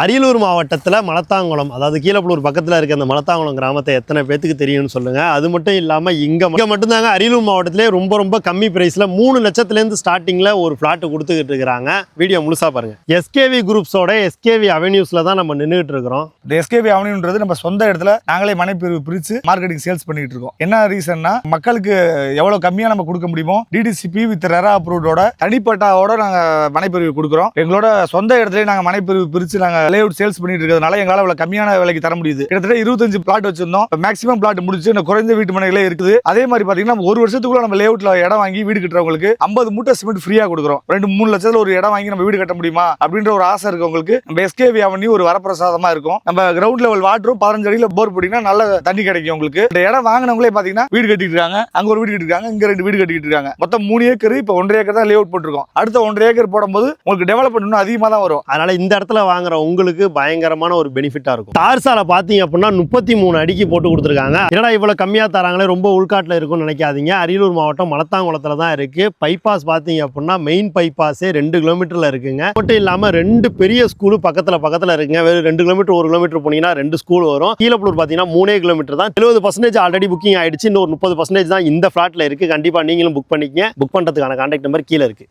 அரியலூர் மாவட்டத்தில் மலத்தாங்குளம், அதாவது கீழப்பலூர் பக்கத்தில் இருக்க அந்த மலத்தாங்குளம் கிராமத்தை எத்தனை பேத்துக்கு தெரியும்னு சொல்லுங்கள். அது மட்டும் இல்லாமல் இங்கே மட்டும்தாங்க அரியலூர் மாவட்டத்திலே ரொம்ப கம்மி ப்ரைஸில் 3 லட்சத்துலேருந்து ஸ்டார்டிங்கில் ஒரு ஃப்ளாட்டு கொடுத்துக்கிட்டு இருக்கிறாங்க. வீடியோ முழுசாக பாருங்கள். எஸ்கேவி குரூப்ஸோட எஸ்கேவி அவென்யூஸில் தான் நம்ம நின்றுட்டு இருக்கிறோம். இந்த எஸ்கேவி அவென்யூன்றது நம்ம சொந்த இடத்துல நாங்களே மனைப்பிரிவு பிரித்து மார்க்கெட்டிங் சேல்ஸ் பண்ணிட்டு இருக்கோம். என்ன ரீசன்னா, மக்களுக்கு எவ்வளோ கம்மியாக நம்ம கொடுக்க முடியுமோ டிடிசிபி வித் ரெரா அப்ரூவ்டோட தனிப்பட்டாவோட நாங்கள் மனைப்பிரிவு கொடுக்குறோம். எங்களோட சொந்த இடத்துல நாங்கள் மனைப்பிரிவு பிரித்து நாங்கள் லேஅவுட் சேல்ஸ் பண்ணிட்டு இருக்கிறதுனால எங்களால் அவ்வளவு கம்மியான விலைக்கு தர முடியுது. கிட்டத்தட்ட 25 பிளாட் வச்சிருந்தோம். மேக்ஸிமம் பிளாட் முடிச்சு குறைந்த வீட்டு மனைகளே இருக்குது. அதே மாதிரி பாத்தீங்கன்னா ஒரு வருஷத்துக்குள்ள நம்ம லேஅவுட்ல இடம் வாங்கி வீடு கட்டுறவங்களுக்கு 50 மூட்டை சிமெண்ட் ஃப்ரீயா கொடுக்குறோம். 2-3 லட்சத்துல ஒரு இடம் வாங்கி நம்ம வீடு கட்ட முடியுமா அப்படின்ற ஒரு ஆசை இருக்கவங்களுக்கு நம்ம எஸ்கேவி அவென்யூ ஒரு வரப்பிரசாதமா இருக்கும். நம்ம கிரவுண்ட் லெவல் வாட்டரும் 15 அடியில போர் போட்டீங்கன்னா நல்ல தண்ணி கிடைக்கும் உங்களுக்கு. இந்த இடம் வாங்கினவங்களே பாத்தீங்கன்னா வீடு கட்டிட்டு இருக்காங்க. அங்க ஒரு வீடு கட்டிருக்காங்க, இங்க 2 வீடு கட்டிட்டு இருக்காங்க. மொத்தம் 3 ஏக்கர். இப்ப 1.5 ஏக்கர் தான் லேஅவுட் போட்டிருக்கோம். அடுத்த 1.5 ஏக்கர் போடும்போது உங்களுக்கு டெவலப்மெண்ட் அதிகமா தான் வரும். அதனால இந்த இடத்துல வாங்குற உங்களுக்கு பயங்கரமான ஒரு பெனிஃபிட்டா இருக்கும். தார் சாலை பாத்தீங்க அப்படின்னா 33 அடிக்கு போட்டு கொடுத்துருக்காங்க. என்னடா இவ்வளவு கம்மியா தராங்களே, ரொம்ப உள்காட்டுல இருக்கும்னு நினைக்காதீங்க. அரியலூர் மாவட்டம் மலத்தாங்குளத்துல தான் இருக்கு. பைபாஸ் பாத்தீங்க அப்படின்னா மெயின் பைபாஸே 2 கிலோமீட்டர்ல இருக்குங்க. மட்டும் இல்லாம 2 பெரிய ஸ்கூல் பக்கத்துல இருக்குங்க. வெறும் 2 கிலோமீட்டர் 1 கிலோமீட்டர் போனீங்கன்னா 2 ஸ்கூல் வரும். கீழப்பலூர் பாத்தீங்கன்னா 3 கிலோமீட்டர் தான். 70% ஆல்ரெடி புக்கிங் ஆயிடுச்சு. இன்னொரு 30% தான் இந்த பிளாட்ல இருக்கு. கண்டிப்பா நீங்களும் புக் பண்ணிக்கங்க. புக் பண்றதுக்கான கான்டாக்ட் நம்பர் கீழே இருக்கு.